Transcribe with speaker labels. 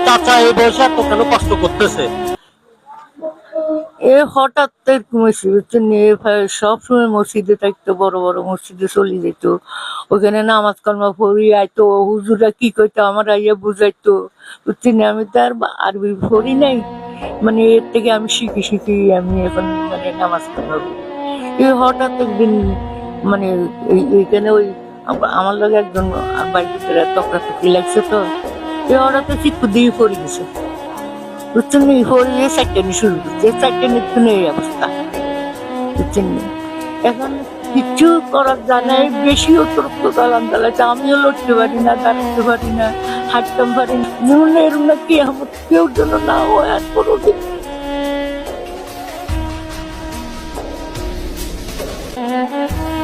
Speaker 1: চাচা এই বয়সে এত কেন কষ্ট করতেছে?
Speaker 2: এ হঠাৎ এরকম হয়েছে বুঝছেন, সবসময় মসজিদে থাকতো, বড় বড় মসজিদে চলে যেত, ওখানে নামাজ কালমা পড়ি আইতো, হুজুরা কি কইতো আমার আইয়া বুঝাইতো বুঝছেন। আমি তো আর আরবি পড়ি নাই, মানে এর থেকে আমি শিখি শিখি আমি এখন মানে নামাজ কালমা পড়ি। এই হঠাৎ একদিন মানে এইখানে ওই আমার লগে একজন বাইরে তকরাতকি লাগছে, তো এই হঠাৎ চিক্কু দিয়ে পড়ে গেছে বুঝছেন। হরিয়ে চারটানি শুরু করছে, চারটানির জন্য এই অবস্থা বুঝছেন। এখন কিচ্ছু করার জানাই, বেশি অতিরিক্ত দালান দালাইতে আমিও লড়তে পারি না, দাঁড়াতে পারি না, হাঁটতাম পারি না। জীবনে এরম না কি আমার কেউ জন্য না হয় আর কোনোদিন।